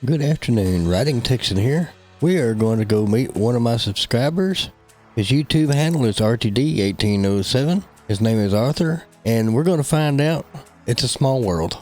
Good afternoon, Writing Texan here. We are going to go meet one of my subscribers. His YouTube handle is ArtieD1807. His name is Arthur, and we're going to find out it's a small world.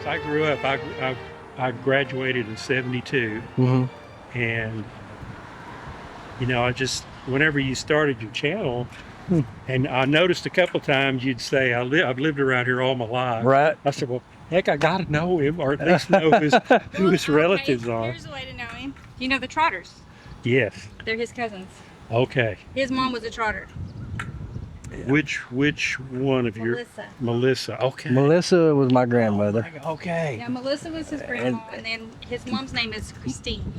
I grew up, I graduated in 72, and you know, whenever you started your channel, and I noticed a couple times you'd say, I've lived around here all my life. Right. I said, well, heck, I gotta know him, or at least know who his relatives are. Here's a way to know him. You know the Trotters? Yes. They're his cousins. Okay. His mom was a Trotter. Which one of your? Melissa. Okay. Melissa was my grandmother. Okay. Yeah, Melissa was his grandma, and then his mom's name is Christine.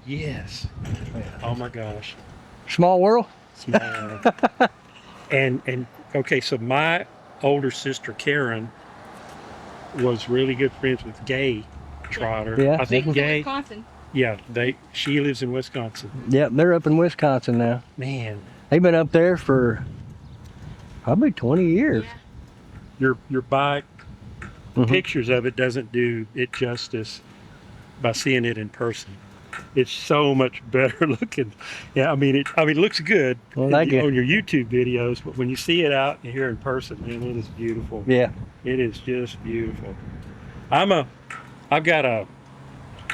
Yes. Oh my gosh. Small world? Small. and okay, so my older sister Karen was really good friends with Gay Trotter. Yeah. I think Gay. Wisconsin. Yeah, she lives in Wisconsin. Yep, they're up in Wisconsin now. Man, They've been up there for probably 20 years. Yeah. your bike pictures of it doesn't do it justice by seeing it in person. It's so much better looking. Yeah, I mean it looks good on your YouTube videos, but when you see it out here in person, man, it is beautiful. Yeah. It is just beautiful. I've got a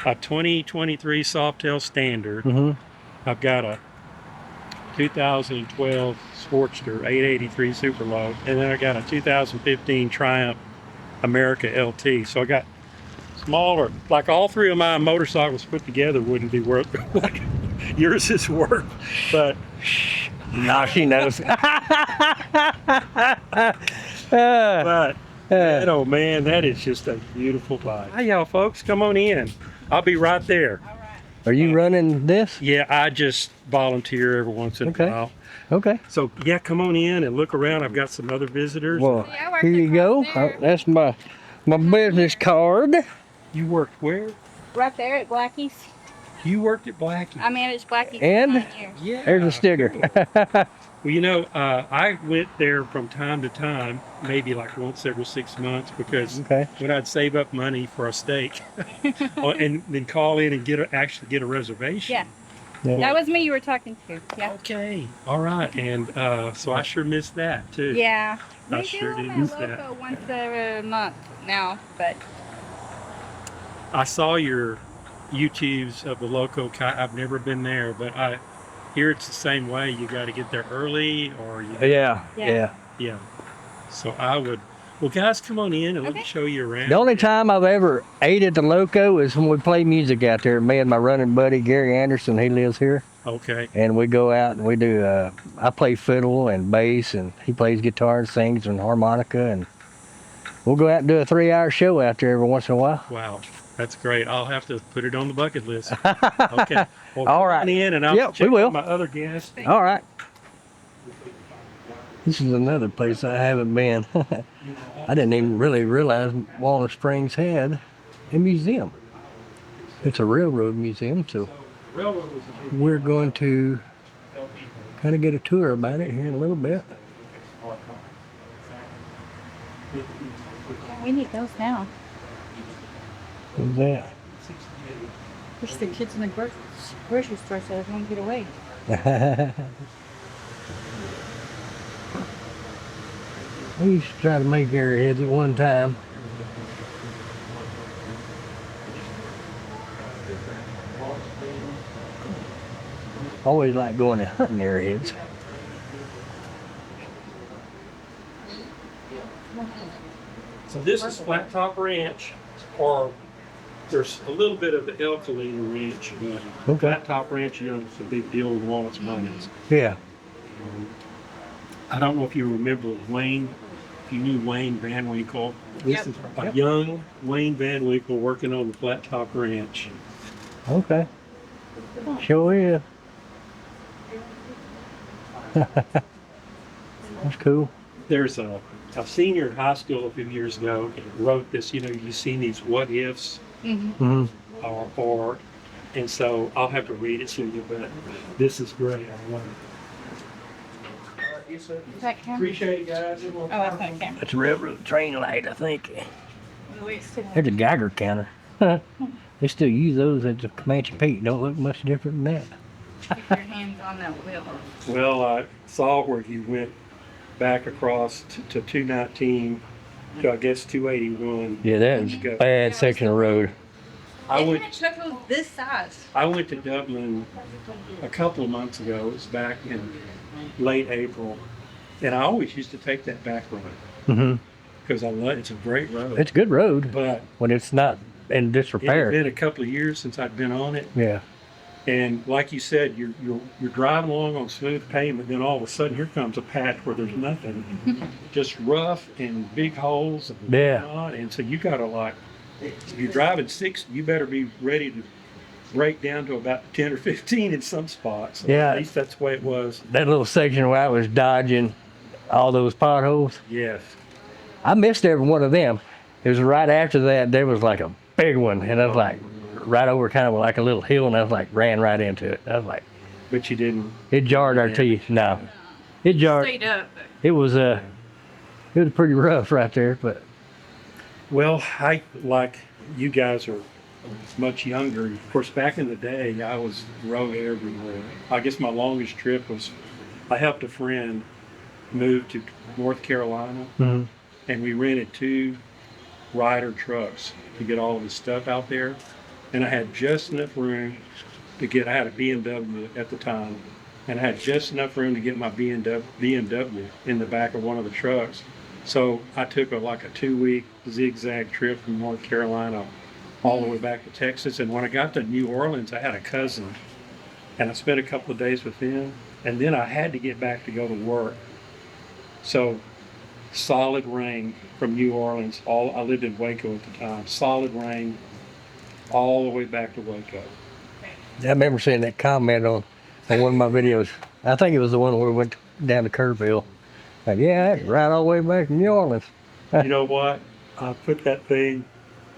2023 Softail Standard. I've got a 2012 Sportster 883 Superload, and then I got a 2015 Triumph America LT. So I got smaller, like all three of my motorcycles put together wouldn't be worth what yours is worth, but Nah, she knows. but oh man, that is just a beautiful bike. Hi y'all folks, come on in. I'll be right there. All right. Are you running this? Yeah, I just volunteer every once in a while. Okay. So yeah, come on in and look around. I've got some other visitors. Well, Yeah, I worked here you go. across there. That's my business card. You worked where? Right there at Blackie's. You worked at Blackie. I managed Blackie's And? for 9 years. Yeah. There's a sticker. Well, you know, I went there from time to time, maybe like once every 6 months, because Okay. when I'd save up money for a steak, and then call in and actually get a reservation. Yeah. Yeah. That was me you were talking to. Yeah. Okay. All right. And so I sure missed that too. Yeah. I We sure do did them miss at that. Loco once a month now, but I saw your YouTubes of the Loco. I've never been there, but I hear it's the same way. You got to get there early, or you. Yeah. Yeah. Yeah. Yeah. So I would. Well, guys, come on in and let me Okay. show you around. The only time I've ever ate at the Loco is when we play music out there. Me and my running buddy Gary Anderson, he lives here, Okay. and we go out and we do. I play fiddle and bass, and he plays guitar and sings and harmonica, and we'll go out and do a 3-hour show out there every once in a while. Wow. That's great. I'll have to put it on the bucket list. Okay. Well, All right. come on in and I'll Yep, check we will. with my other guests. All right. This is another place I haven't been. I didn't even really realize Walnut Springs had a museum. It's a railroad museum, so we're going to kind of get a tour about it here in a little bit. We need those now. What's that? Wish the kids in the grocery store so they don't get away. We used to try to make airheads at one time. Always like going to hunting airheads. So this is Flat Top Ranch, or there's a little bit of the El Camino Ranch, but Okay. Flat Top Ranch, you know, it's a big deal in Walnut Springs. Yeah. I don't know if you remember Wayne, if you knew Wayne Van Winkle. This is a Yep. young Wayne Van Winkle working on the Flat Top Ranch. Okay. Sure is. That's cool. There's a senior in high school a few years ago wrote this, you know, you've seen these what ifs, Mm-hmm. or, and so I'll have to read it to you, but this is great. I love it. Is that camera? Appreciate it, guys. Oh, that's not a camera. That's a railroad train light, I think. Wait, sit down. There's a Geiger counter. They still use those at the Comanche Peak. Don't look much different than that. Keep your hands on that wheel. Well, I saw where you went back across to 219 to, I guess, 281. Yeah, that was a bad section of road. I They went, had truck was this size. I went to Dublin a couple of months ago. It was back in late April. And I always used to take that back road Mm-hmm. because I love it's a great road. It's a good road But when it's not in it had disrepair. been a couple of years since I'd been on it. Yeah. And like you said, you're driving along on smooth pavement, then all of a sudden here comes a patch where there's nothing, just rough and big holes. And Yeah. whatnot. And so you gotta like, if you're driving 60, you better be ready to break down to about 10 or 15 in some spots. Yeah. At least that's the way it was. That little section where I was dodging all those potholes, Yes. I missed every one of them. It was right after that, there was like a big one, and I was like, right over kind of like a little hill, and I was like, ran right into it. I was like, But you didn't. it jarred our teeth. No. It jarred. Straight up. It was pretty rough right there, but Well, I like you guys are much younger. Of course, back in the day, I was rode everywhere. I guess my longest trip was I helped a friend move to North Carolina, mhm. and we rented 2 Ryder trucks to get all of his stuff out there. And I had just enough room to get. I had a BMW at the time, and I had just enough room to get my BMW in the back of one of the trucks. So I took a 2-week zigzag trip from North Carolina all the way back to Texas. And when I got to New Orleans, I had a cousin, and I spent a couple of days with him. And then I had to get back to go to work. So solid rain from New Orleans. I lived in Waco at the time. Solid rain all the way back to Waco. I remember seeing that comment on one of my videos. I think it was the one where we went down to Kerrville. Like, yeah, I had to ride all the way back to New Orleans. You know what? I put that thing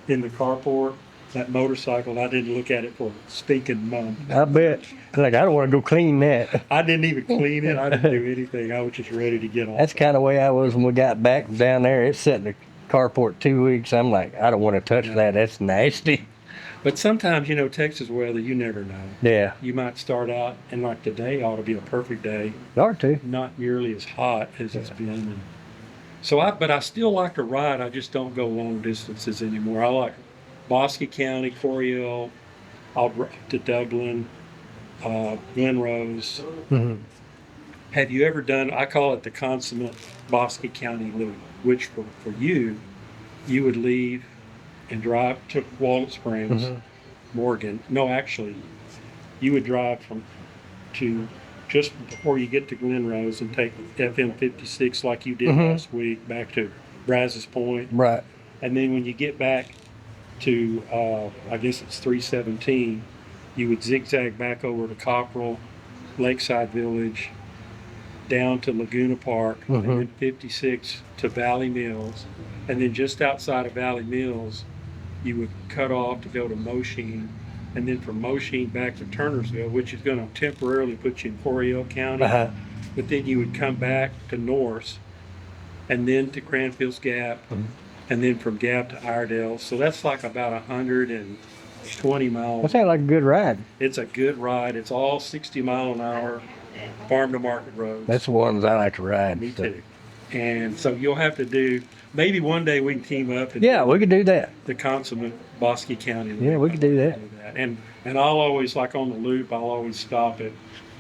in the carport, that motorcycle. I didn't look at it for a stinking month. I bet. Like, I don't want to go clean that. I didn't even clean it. I didn't do anything. I was just ready to get on. That's kind of the way I was when we got back down there. It sat in the carport 2 weeks. I'm like, I don't want to touch that. That's nasty. But sometimes, you know, Texas weather, you never know. Yeah. You might start out, and like today ought to be a perfect day. Or two. Not nearly as hot as it's been. And so but I still like to ride. I just don't go long distances anymore. I like Bosque County, Coryell, I'll drive to Dublin, Glen Rose. Mm-hmm. Have you ever done, I call it the consummate Bosque County loop, which for you would leave and drive to Walnut Springs, Mhm. Morgan. No, actually, you would drive to just before you get to Glen Rose and take FM 56 like you did Mhm. last week back to Brazos Point. Right. And then when you get back to, I guess it's 317. You would zigzag back over to Copperell, Lakeside Village, down to Laguna Park, and then 56 to Valley Mills. And then just outside of Valley Mills, you would cut off to go to Mosheim, and then from Mosheim back to Turnersville, which is going to temporarily put you in Coryell County. But then you would come back to Norse, and then to Cranfield's Gap, and then from Gap to Iredell. So that's like about 120 miles. That sounds like a good ride. It's a good ride. It's all 60 mile an hour farm to market roads. That's the ones I like to ride. Me too. And so you'll have to do, maybe one day we can team up and Yeah, we could do that. the consummate Bosque County. Yeah, we could do that. And I'll always, like on the loop, I'll always stop at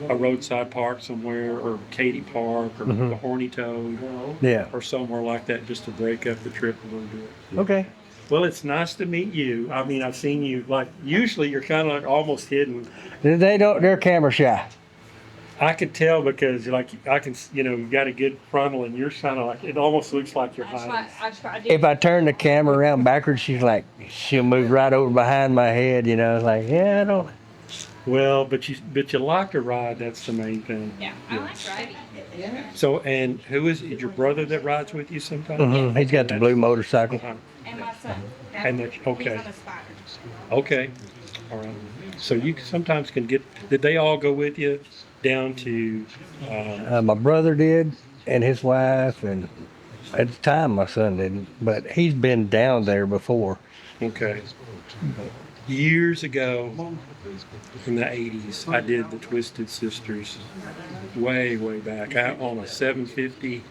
a roadside park somewhere, or Katy Park, or the Horny Toad, Yeah. or somewhere like that, just to break up the trip a little bit. Okay. Well, it's nice to meet you. I mean, I've seen you, like, usually you're kind of like almost hidden. They're camera shy. I could tell because, like, I can, you got a good frontal, and you're kind of like, it almost looks like you're hiding. If I turn the camera around backwards, she'll move right over behind my head, like, yeah, I don't. Well, but you like to ride. That's the main thing. Yeah, I like riding. So, and who is it? Your brother that rides with you sometimes? He's got the blue motorcycle. And my son. And that's okay. He's on a spider. Okay. All right. So you sometimes can get. Did they all go with you down to? My brother did, and his wife, and at the time my son didn't, but he's been down there before. Okay. Years ago, in the 80s, I did the Twisted Sisters way back. I on a 750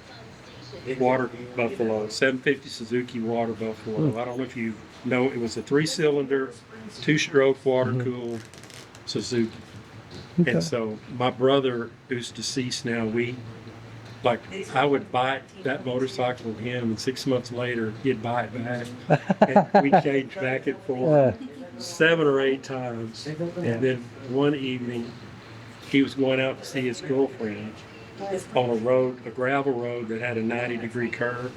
water buffalo, 750 Suzuki water buffalo. I don't know if you know, it was a 3-cylinder, 2-stroke water-cooled Suzuki. Okay. And so my brother, who's deceased now, I would buy that motorcycle with him, and 6 months later, he'd buy it back. And we changed back and forth 7 or 8 times. And then one evening, he was going out to see his girlfriend on a gravel road that had a 90-degree curve,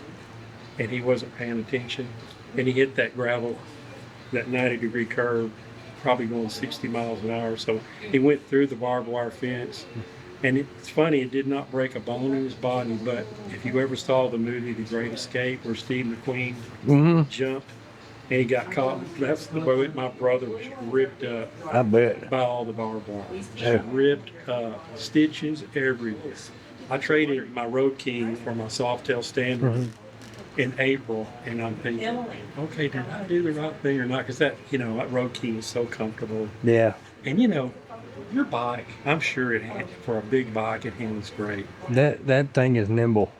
and he wasn't paying attention. And he hit that 90-degree curve, probably going 60 miles an hour. So he went through the barbed wire fence. And it's funny, it did not break a bone in his body, but if you ever saw the movie The Great Escape, where Steve McQueen jumped and he got caught, that's the way my brother was ripped up. I bet. By all the barbed wire. Just ripped up, stitches everywhere. I traded my Road King for my Softail Standard in April, and I'm thinking, okay, did I do the right thing or not? Because that Road King is so comfortable. Yeah. And your bike, I'm sure for a big bike, it handles great. That thing is nimble.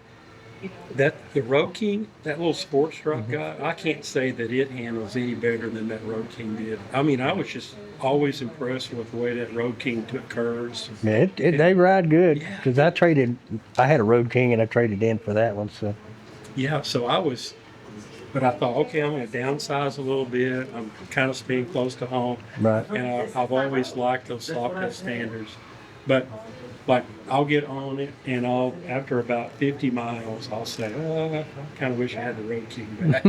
The Road King, that little sports truck guy, I can't say that it handles any better than that Road King did. I mean, I was just always impressed with the way that Road King took curves. Yeah, they ride good. Because I had a Road King and I traded in for that one. So. Yeah, but I thought, okay, I'm going to downsize a little bit. I'm kind of staying close to home. Right. And I've always liked those Softail Standards. But, I'll get on it, and after about 50 miles, I'll say, I kind of wish I had the Road King back.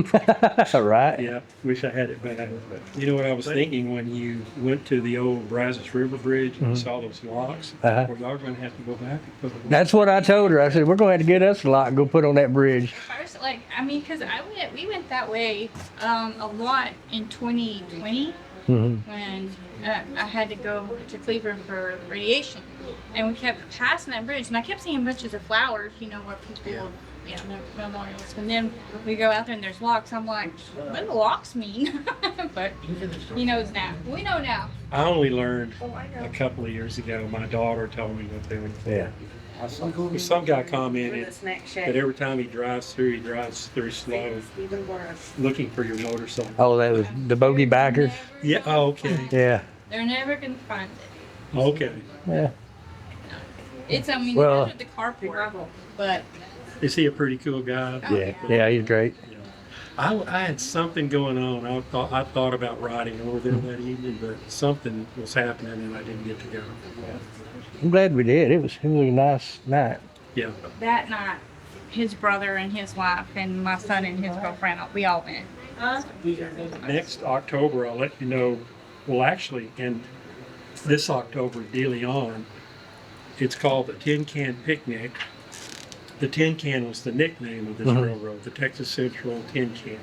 Right. Yeah, wish I had it back. But you know what I was thinking when you went to the old Brazos River Bridge and you saw those locks? Well, y'all going to have to go back and put them. That's what I told her. I said, we're going to have to get us a lock and go put on that bridge. First, because we went that way a lot in 2020 when I had to go to Cleveland for radiation, and we kept passing that bridge, and I kept seeing bunches of flowers, where people, memorials, and then we go out there and there's locks. I'm like, what do the locks mean? But he knows now. We know now. I only learned a couple of years ago. My daughter told me what they were. Yeah. Some guy commented that every time he drives through slow, looking for your motorcycle. Oh, that was the bogey bikers? Yeah, oh, okay. Yeah. They're never going to find it. Okay. Yeah. It's, Well- they measured the carport, but... Is he a pretty cool guy? Yeah, he's great. I had something going on. I thought about riding over there that evening, but something was happening and I didn't get to go. I'm glad we did. It was a nice night. Yeah. That night, his brother and his wife and my son and his girlfriend, we all went. Next October, I'll let you know. Well, actually, in this October, De Leon, it's called the Tin Can Picnic. The Tin Can was the nickname of this railroad, the Texas Central Tin Can.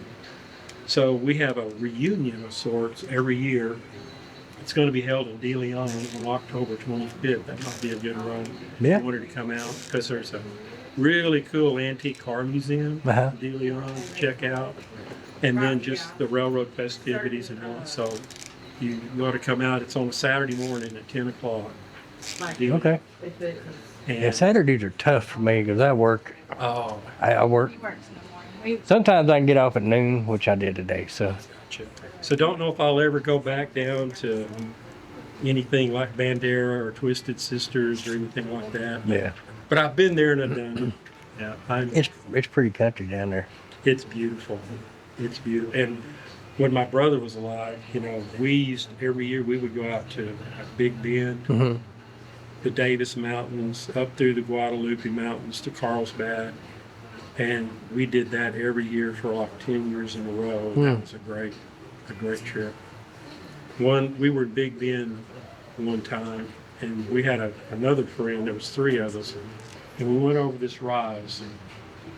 So we have a reunion of sorts every year. It's going to be held in De Leon on October 25th. That might be a good run. Yeah. I wanted to come out because there's a really cool antique car museum in De Leon to check out. And then just the railroad festivities and all. So you ought to come out. It's on a Saturday morning at 10 o'clock. Okay. And Yeah, Saturdays are tough for me because I work. Oh, I work. Sometimes I can get off at noon, which I did today. So. gotcha. So don't know if I'll ever go back down to anything like Bandera or Twisted Sisters or anything like that. Yeah. But I've been there and I've done it. Yeah, It's pretty country down there. it's beautiful. It's beautiful. And when my brother was alive, you know, every year we would go out to Big Bend, the Davis Mountains, up through the Guadalupe Mountains to Carlsbad. And we did that every year for like 10 years in a row. That was a great trip. We were in Big Bend one time, and we had another friend. There was three of us, and we went over this rise,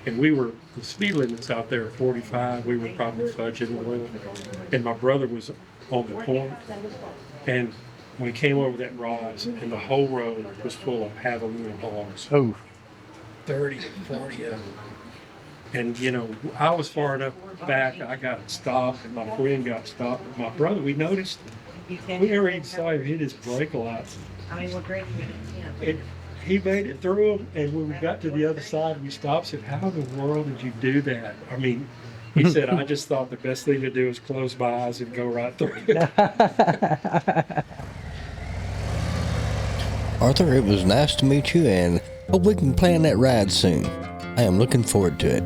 and the speed limit's out there at 45. We were probably fudging a little, and my brother was on the point, and we came over that rise, and the whole road was full of Halloween hogs. Oh. 30, 40 of them. And, you know, I was far enough back, I got stopped, and my friend got stopped. My brother, we noticed, we never even saw him hit his brake lights. And he made it through them, and when we got to the other side, we stopped and said, how in the world did you do that? I mean, he said, I just thought the best thing to do is close my eyes and go right through it. Arthur, it was nice to meet you, and hope we can plan that ride soon. I am looking forward to it.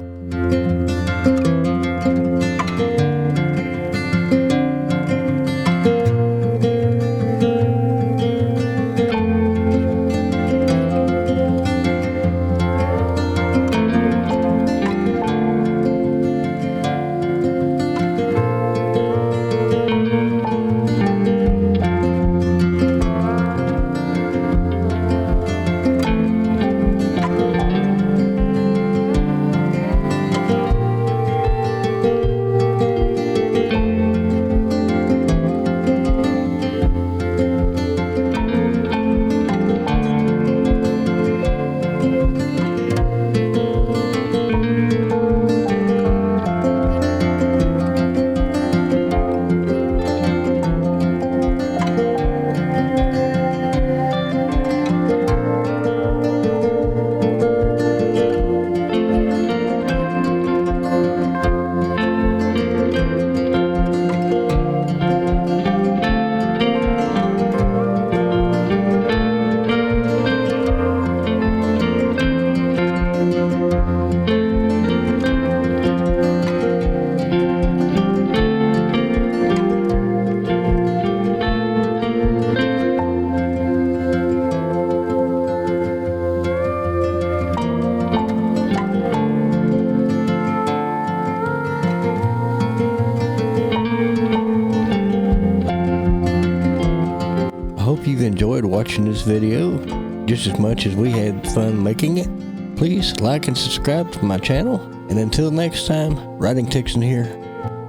Hope you've enjoyed watching this video just as much as we had fun making it. Please like and subscribe to my channel. And until next time, Writing Texan here.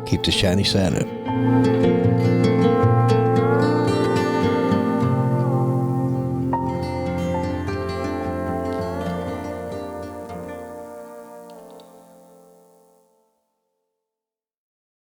Keep the shiny side up.